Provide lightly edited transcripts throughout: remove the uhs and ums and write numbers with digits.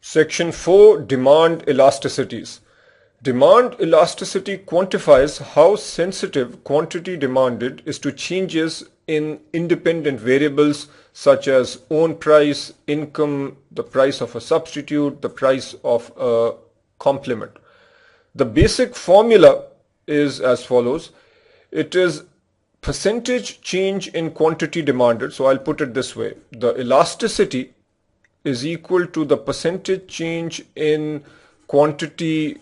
Section 4, Demand Elasticities. Demand elasticity quantifies how sensitive quantity demanded is to changes in independent variables such as own price, income, the price of a substitute, the price of a complement. The basic formula is as follows. It is percentage change in quantity demanded. So I'll put it this way. The elasticity is equal to the percentage change in quantity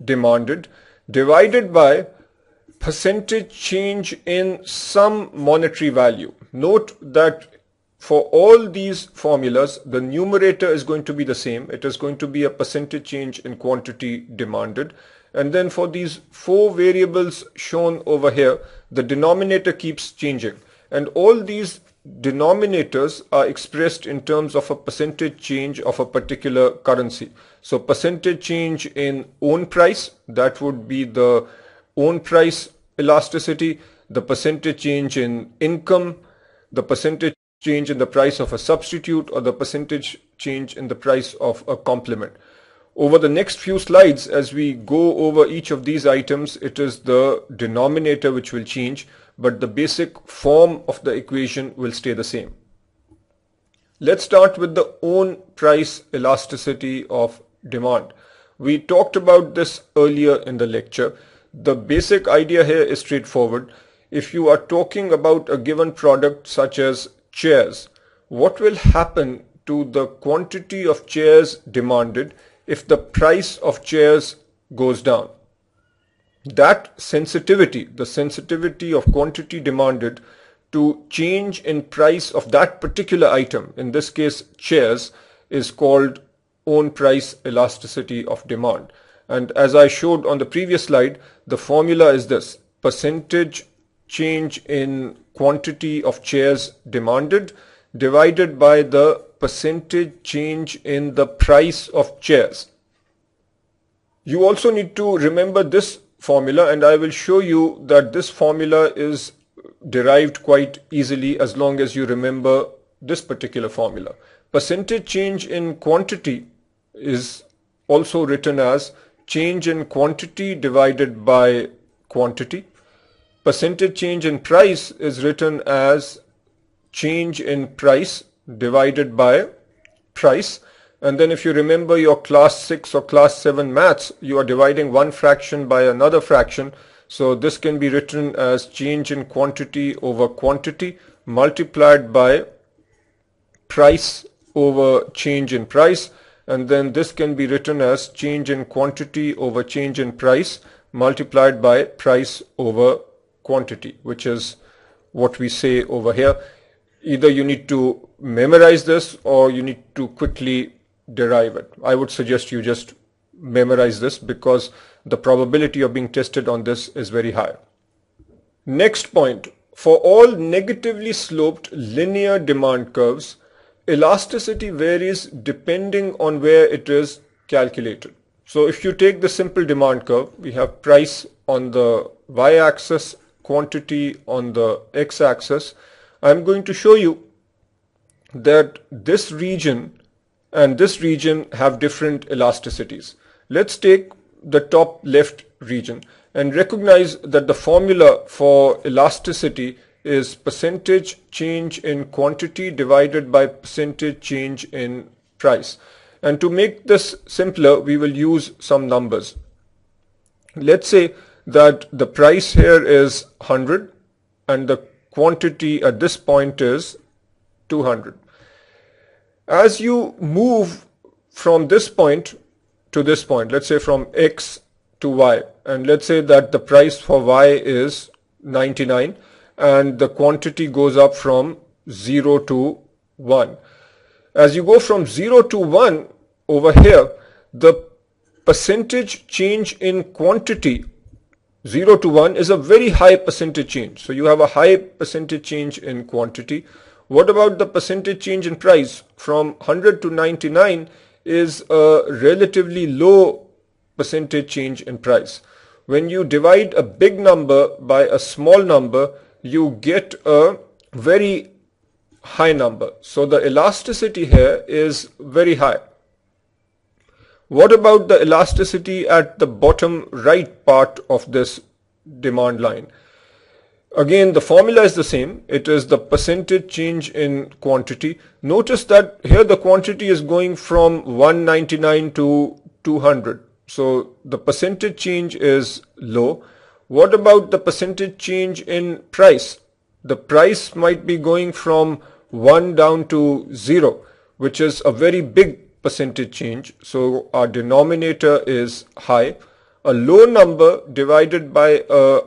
demanded divided by percentage change in some monetary value. Note that for all these formulas, the numerator is going to be the same. It is going to be a percentage change in quantity demanded. And then for these four variables shown over here, the denominator keeps changing. And all these denominators are expressed in terms of a percentage change of a particular currency. So percentage change in own price, that would be the own price elasticity, the percentage change in income, the percentage change in the price of a substitute, or the percentage change in the price of a complement. Over the next few slides, as we go over each of these items, it is the denominator which will change, but the basic form of the equation will stay the same. Let's start with the own price elasticity of demand. We talked about this earlier in the lecture. The basic idea here is straightforward. If you are talking about a given product such as chairs, what will happen to the quantity of chairs demanded if the price of chairs goes down? That sensitivity, the sensitivity of quantity demanded to change in price of that particular item, in this case chairs, is called own price elasticity of demand. And as I showed on the previous slide, the formula is this: percentage change in quantity of chairs demanded divided by the percentage change in the price of chairs. You also need to remember this formula, and I will show you that this formula is derived quite easily as long as you remember this particular formula. Percentage change in quantity is also written as change in quantity divided by quantity. Percentage change in price is written as change in price divided by price. And then if you remember your class 6 or class 7 maths, you are dividing one fraction by another fraction. So this can be written as change in quantity over quantity multiplied by price over change in price. And then this can be written as change in quantity over change in price multiplied by price over quantity, which is what we say over here. Either you need to memorize this or you need to quickly derive it. I would suggest you just memorize this because the probability of being tested on this is very high. Next point, for all negatively sloped linear demand curves, elasticity varies depending on where it is calculated. So if you take the simple demand curve, we have price on the y-axis, quantity on the x-axis. I'm going to show you that this region and this region have different elasticities. Let's take the top left region and recognize that the formula for elasticity is percentage change in quantity divided by percentage change in price. And to make this simpler, we will use some numbers. Let's say that the price here is 100 and the quantity at this point is 200. As you move from this point to this point, let's say from X to Y, and let's say that the price for Y is 99 and the quantity goes up from 0 to 1. As you go from 0 to 1 over here, the percentage change in quantity 0 to 1 is a very high percentage change. So you have a high percentage change in quantity. What about the percentage change in price? From 100 to 99 is a relatively low percentage change in price. When you divide a big number by a small number, you get a very high number. So the elasticity here is very high. What about the elasticity at the bottom right part of this demand line? Again, the formula is the same. It is the percentage change in quantity. Notice that here the quantity is going from 199 to 200. So the percentage change is low. What about the percentage change in price? The price might be going from 1 down to 0, which is a very big percentage change. So our denominator is high. A low number divided by a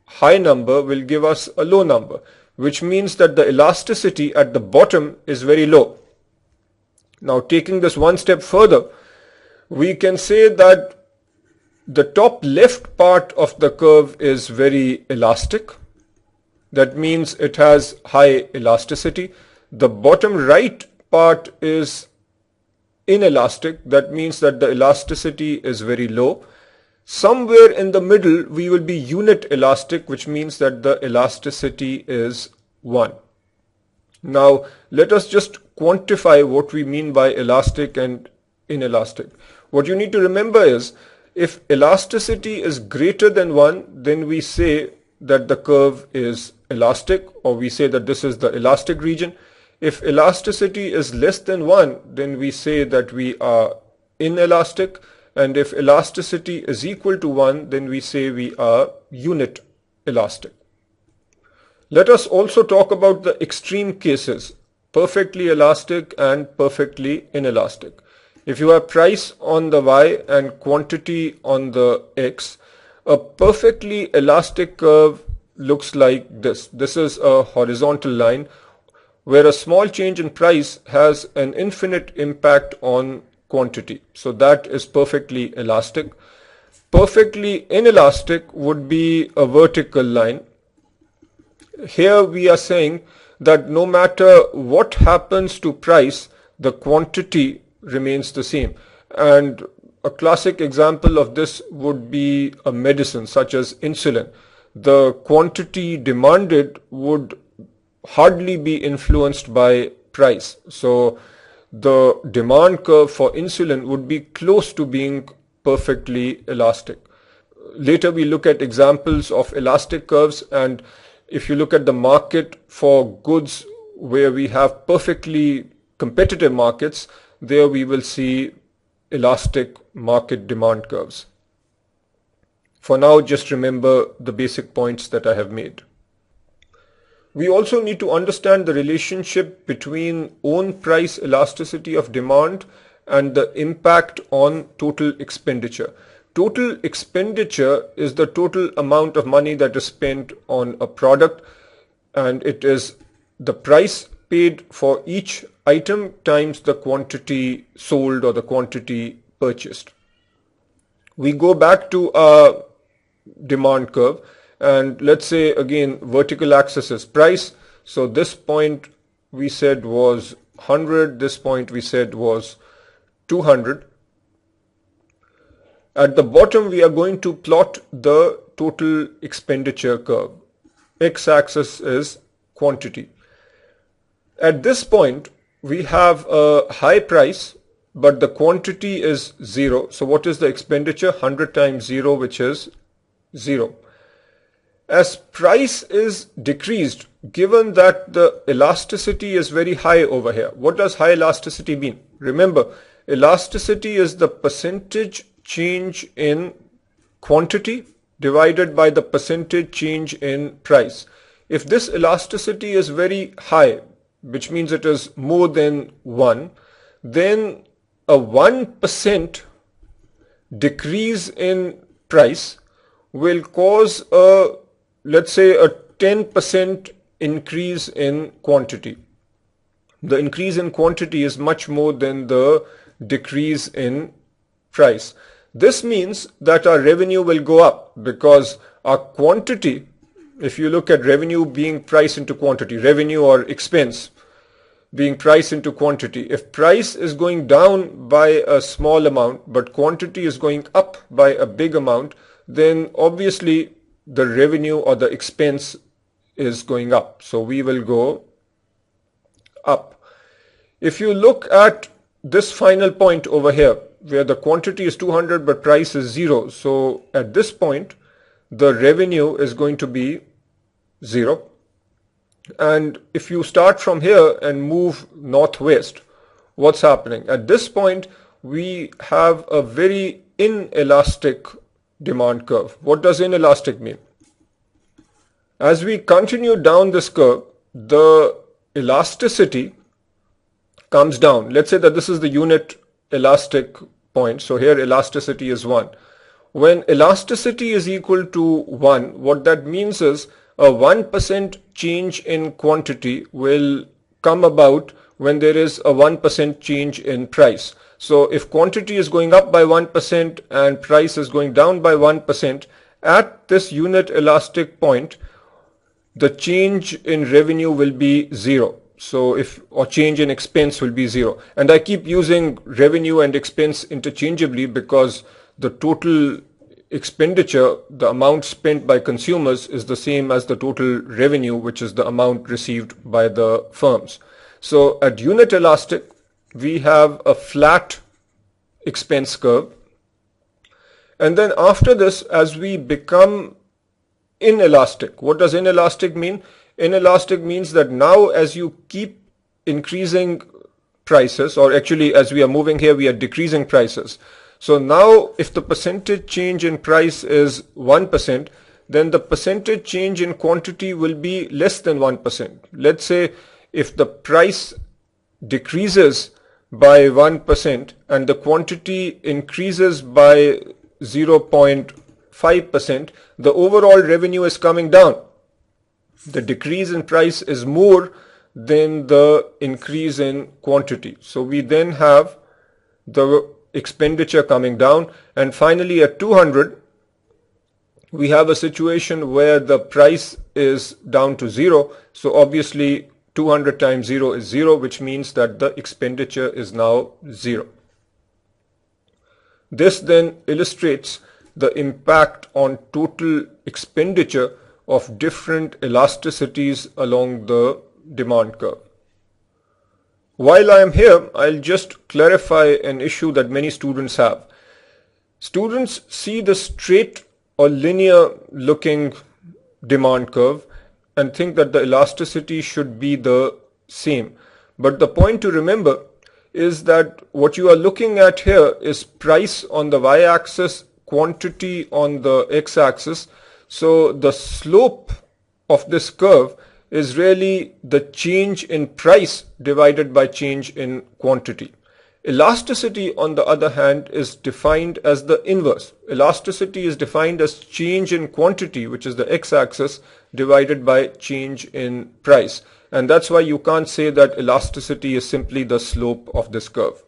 high number will give us a low number, which means that the elasticity at the bottom is very low. Now, taking this one step further, we can say that the top left part of the curve is very elastic. That means it has high elasticity. The bottom right part is inelastic. That means that the elasticity is very low. Somewhere in the middle, we will be unit elastic, which means that the elasticity is 1. Now, let us just quantify what we mean by elastic and inelastic. What you need to remember is, if elasticity is greater than 1, then we say that the curve is elastic, or we say that this is the elastic region. If elasticity is less than 1, then we say that we are inelastic. And if elasticity is equal to 1, then we say we are unit elastic. Let us also talk about the extreme cases, perfectly elastic and perfectly inelastic. If you have price on the y and quantity on the x, a perfectly elastic curve looks like this. This is a horizontal line where a small change in price has an infinite impact on quantity. So that is perfectly elastic. Perfectly inelastic would be a vertical line. Here we are saying that no matter what happens to price, the quantity remains the same. And a classic example of this would be a medicine such as insulin. The quantity demanded would hardly be influenced by price. So the demand curve for insulin would be close to being perfectly elastic. Later we look at examples of elastic curves, and if you look at the market for goods where we have perfectly competitive markets, there we will see elastic market demand curves. For now, just remember the basic points that I have made. We also need to understand the relationship between own price elasticity of demand and the impact on total expenditure. Total expenditure is the total amount of money that is spent on a product, and it is the price paid for each item times the quantity sold or the quantity purchased. We go back to our demand curve, and let's say again vertical axis is price. So this point we said was 100, this point we said was 200. At the bottom we are going to plot the total expenditure curve. X-axis is quantity. At this point we have a high price, but the quantity is 0. So what is the expenditure? 100 times 0, which is 0. As price is decreased, given that the elasticity is very high over here, what does high elasticity mean? Remember, elasticity is the percentage change in quantity divided by the percentage change in price. If this elasticity is very high, which means it is more than 1, then a 1% decrease in price will cause a, let's say, a 10% increase in quantity. The increase in quantity is much more than the decrease in price. This means that our revenue will go up because our quantity, if you look at revenue being price into quantity, revenue or expense being price into quantity, if price is going down by a small amount but quantity is going up by a big amount, then obviously the revenue or the expense is going up. So we will go up. If you look at this final point over here, where the quantity is 200 but price is 0. So at this point, the revenue is going to be 0. And if you start from here and move northwest, what's happening? At this point, we have a very inelastic demand curve. What does inelastic mean? As we continue down this curve, the elasticity comes down. Let's say that this is the unit elastic point. So here elasticity is 1. When elasticity is equal to 1, what that means is a 1% change in quantity will come about when there is a 1% change in price. So if quantity is going up by 1% and price is going down by 1, at this unit elastic point, the change in revenue will be 0. So or change in expense will be 0. And I keep using revenue and expense interchangeably because the total expenditure, the amount spent by consumers, is the same as the total revenue, which is the amount received by the firms. So at unit elastic, we have a flat expense curve. And then after this, as we become inelastic, what does inelastic mean? Inelastic means that now as you keep increasing prices, or actually as we are moving here, we are decreasing prices. So now if the percentage change in price is 1%, then the percentage change in quantity will be less than 1%. Let's say if the price decreases by 1% and the quantity increases by 0.5%, the overall revenue is coming down. The decrease in price is more than the increase in quantity. So we then have the expenditure coming down, and finally at 200 we have a situation where the price is down to 0. So obviously 200 times 0 is 0, which means that the expenditure is now 0. This then illustrates the impact on total expenditure of different elasticities along the demand curve. While I am here, I'll just clarify an issue that many students have. Students see the straight or linear looking demand curve and think that the elasticity should be the same. But the point to remember is that what you are looking at here is price on the y-axis, quantity on the x-axis. So the slope of this curve is really the change in price divided by change in quantity. Elasticity, on the other hand, is defined as the inverse. Elasticity is defined as change in quantity, which is the x-axis, divided by change in price. And that's why you can't say that elasticity is simply the slope of this curve.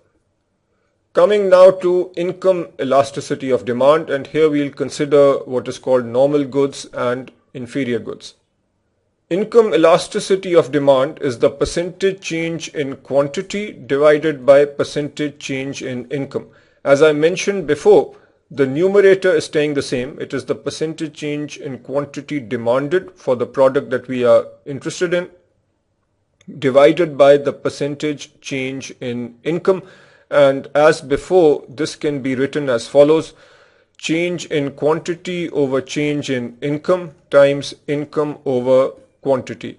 Coming now to income elasticity of demand, and here we'll consider what is called normal goods and inferior goods. Income elasticity of demand is the percentage change in quantity divided by percentage change in income. As I mentioned before, the numerator is staying the same. It is the percentage change in quantity demanded for the product that we are interested in, divided by the percentage change in income. And as before, this can be written as follows: change in quantity over change in income times income over quantity.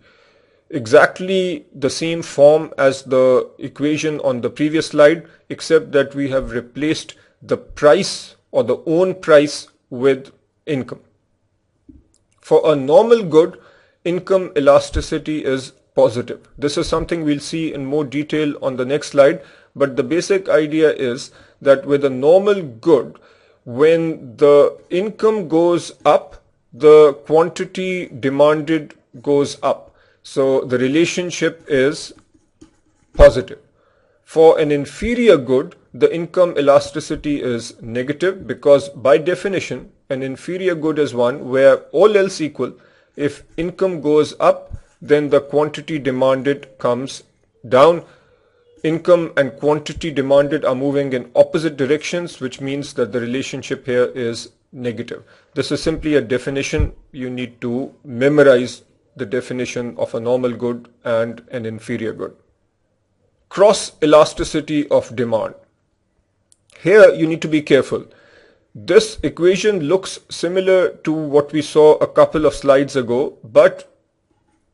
Exactly the same form as the equation on the previous slide, except that we have replaced the price or the own price with income. For a normal good, income elasticity is positive. This is something we'll see in more detail on the next slide, but the basic idea is that with a normal good, when the income goes up, the quantity demanded goes up. So the relationship is positive. For an inferior good, the income elasticity is negative, because by definition an inferior good is one where, all else equal, if income goes up, then the quantity demanded comes down. Income and quantity demanded are moving in opposite directions, which means that the relationship here is negative. This is simply a definition. You need to memorize the definition of a normal good and an inferior good. Cross elasticity of demand. Here you need to be careful. This equation looks similar to what we saw a couple of slides ago, but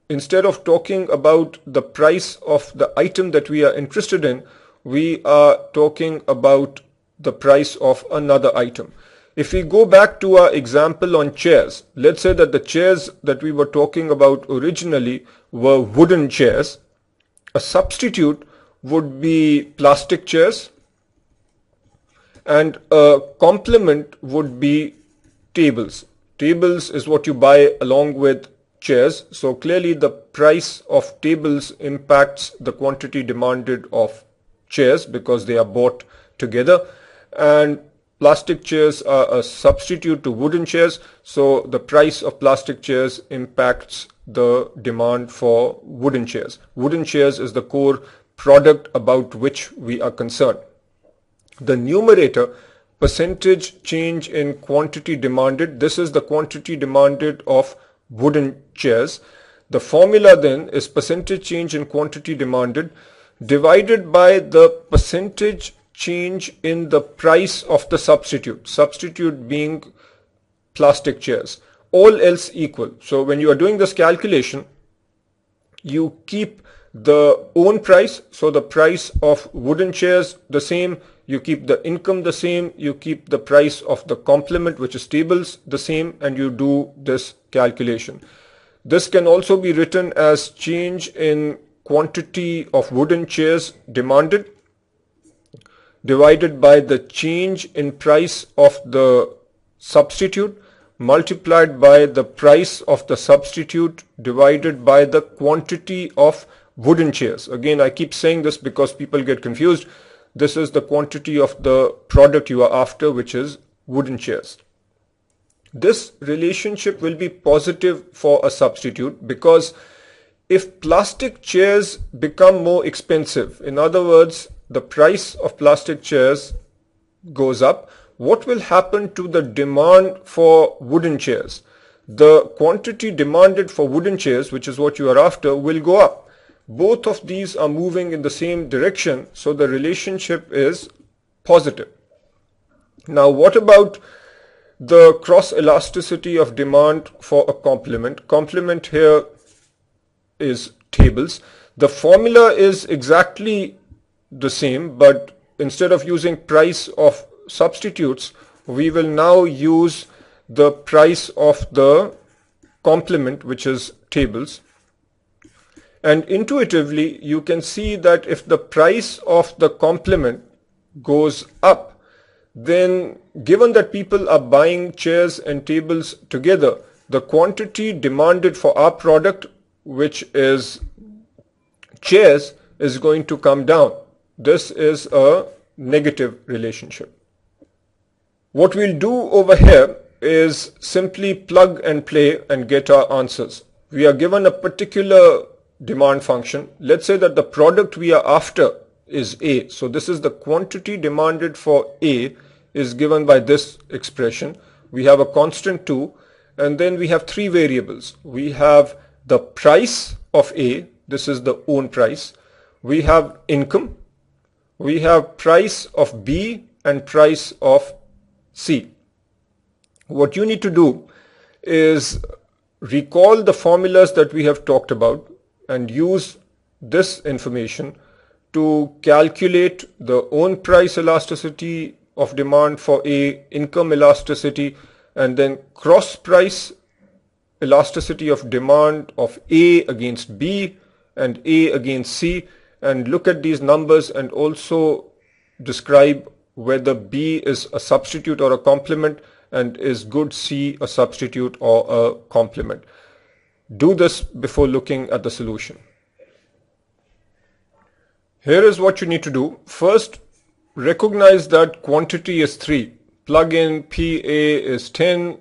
instead of talking about the price of the item that we are interested in, we are talking about the price of another item. If we go back to our example on chairs, let's say that the chairs that we were talking about originally were wooden chairs. A substitute would be plastic chairs, and a complement would be tables. Tables is what you buy along with chairs, so clearly the price of tables impacts the quantity demanded of chairs because they are bought together, and plastic chairs are a substitute to wooden chairs, so the price of plastic chairs impacts the demand for wooden chairs. Wooden chairs is the core product about which we are concerned. The numerator, percentage change in quantity demanded, this is the quantity demanded of wooden chairs. The formula then is percentage change in quantity demanded divided by the percentage change in the price of the substitute being plastic chairs, all else equal. So when you are doing this calculation, you keep the own price, so the price of wooden chairs the same, you keep the income the same, you keep the price of the complement, which is tables, the same, and you do this calculation. This can also be written as change in quantity of wooden chairs demanded divided by the change in price of the substitute multiplied by the price of the substitute divided by the quantity of wooden chairs. Again, I keep saying this because people get confused. This is the quantity of the product you are after, which is wooden chairs. This relationship will be positive for a substitute because if plastic chairs become more expensive, in other words, the price of plastic chairs goes up, what will happen to the demand for wooden chairs? The quantity demanded for wooden chairs, which is what you are after, will go up. Both of these are moving in the same direction, so the relationship is positive. Now, what about the cross elasticity of demand for a complement? Complement here is tables. The formula is exactly the same, but instead of using price of substitutes, we will now use the price of the complement, which is tables. And intuitively, you can see that if the price of the complement goes up, then given that people are buying chairs and tables together, the quantity demanded for our product, which is chairs, is going to come down. This is a negative relationship. What we'll do over here is simply plug and play and get our answers. We are given a particular demand function. Let's say that the product we are after is A. So this is the quantity demanded for A is given by this expression. We have a constant 2, and then we have three variables. We have the price of A, this is the own price. We have income. We have price of B and price of C. What you need to do is recall the formulas that we have talked about and use this information to calculate the own price elasticity of demand for A, income elasticity, and then cross price elasticity of demand of A against B and A against C, and look at these numbers and also describe whether B is a substitute or a complement, and is good C a substitute or a complement. Do this before looking at the solution. Here is what you need to do. First, recognize that quantity is 3. Plug in PA is 10,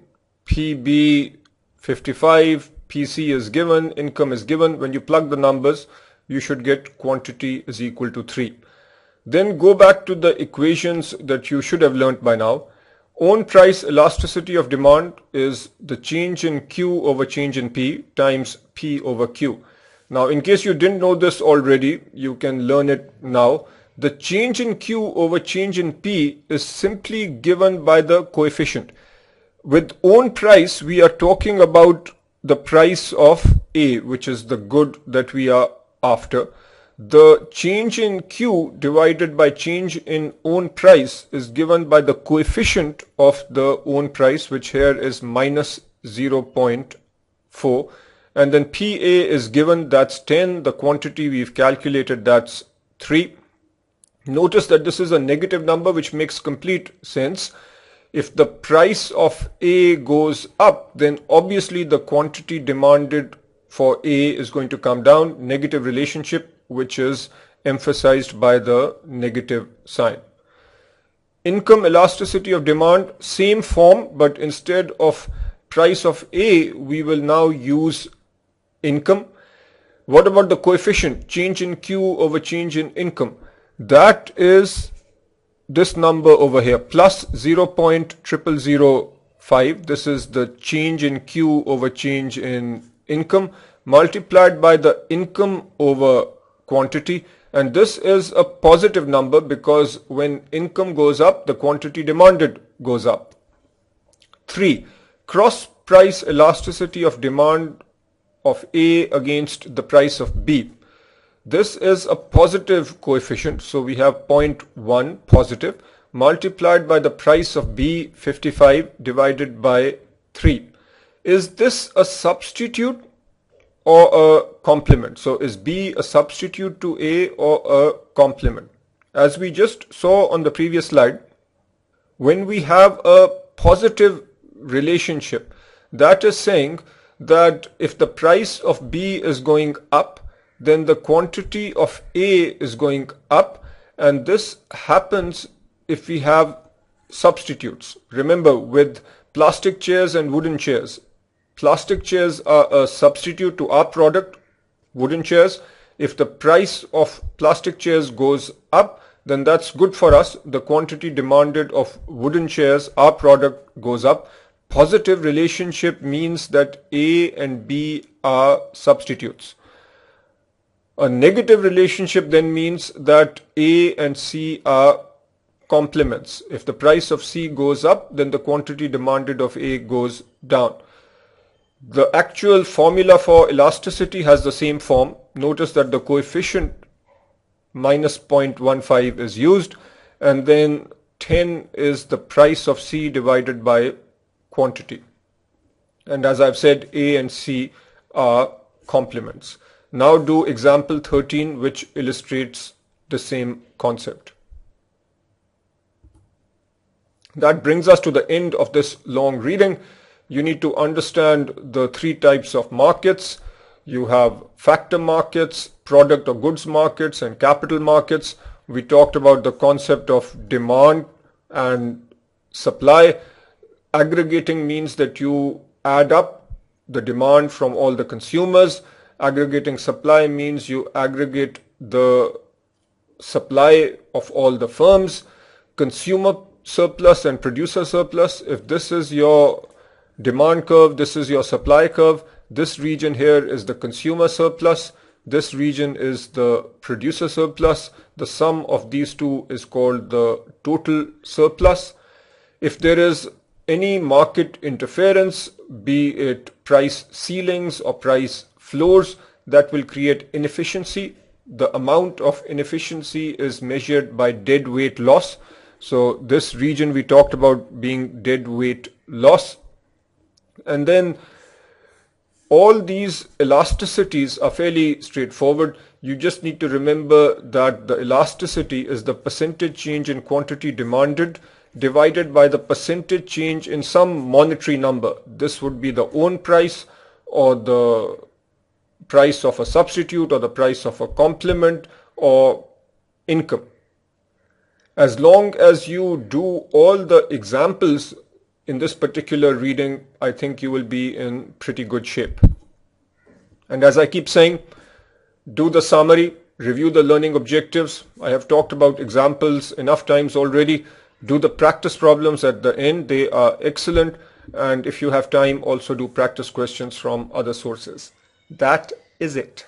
PB 55, PC is given, income is given. When you plug the numbers, you should get quantity is equal to 3. Then go back to the equations that you should have learnt by now. Own price elasticity of demand is the change in Q over change in P times P over Q. Now, in case you didn't know this already, you can learn it now. The change in Q over change in P is simply given by the coefficient. With own price, we are talking about the price of A, which is the good that we are after. The change in Q divided by change in own price is given by the coefficient of the own price, which here is minus 0.4. And then PA is given, that's 10. The quantity we've calculated, that's 3. Notice that this is a negative number, which makes complete sense. If the price of A goes up, then obviously the quantity demanded for A is going to come down. Negative relationship, which is emphasized by the negative sign. Income elasticity of demand, same form, but instead of price of A, we will now use income. What about the coefficient? Change in Q over change in income. That is this number over here, plus 0.0005. This is the change in Q over change in income multiplied by the income over quantity. And this is a positive number because when income goes up, the quantity demanded goes up. 3. Cross price elasticity of demand of A against the price of B. This is a positive coefficient, so we have 0.1 positive multiplied by the price of B, 55, divided by 3. Is this a substitute or a complement? So is B a substitute to A or a complement? As we just saw on the previous slide, when we have a positive relationship, that is saying that if the price of B is going up, then the quantity of A is going up, and this happens if we have substitutes. Remember, with plastic chairs and wooden chairs, plastic chairs are a substitute to our product, wooden chairs. If the price of plastic chairs goes up, then that's good for us. The quantity demanded of wooden chairs, our product, goes up. Positive relationship means that A and B are substitutes. A negative relationship then means that A and C are complements. If the price of C goes up, then the quantity demanded of A goes down. The actual formula for elasticity has the same form. Notice that the coefficient minus 0.15 is used, and then 10 is the price of C divided by quantity. And as I've said, A and C are complements. Now do example 13, which illustrates the same concept. That brings us to the end of this long reading. You need to understand the 3 types of markets. You have factor markets, product or goods markets, and capital markets. We talked about the concept of demand and supply. Aggregating means that you add up the demand from all the consumers. Aggregating supply means you aggregate the supply of all the firms. Consumer surplus and producer surplus. If this is your demand curve, this is your supply curve. This region here is the consumer surplus. This region is the producer surplus. The sum of these two is called the total surplus. If there is any market interference, be it price ceilings or price floors, that will create inefficiency. The amount of inefficiency is measured by dead weight loss. So this region we talked about being dead weight loss. And then all these elasticities are fairly straightforward. You just need to remember that the elasticity is the percentage change in quantity demanded divided by the percentage change in some monetary number. This would be the own price or the price of a substitute or the price of a complement or income. As long as you do all the examples in this particular reading, I think you will be in pretty good shape. And as I keep saying, do the summary, review the learning objectives. I have talked about examples enough times already. Do the practice problems at the end. They are excellent. And if you have time, also do practice questions from other sources. That is it.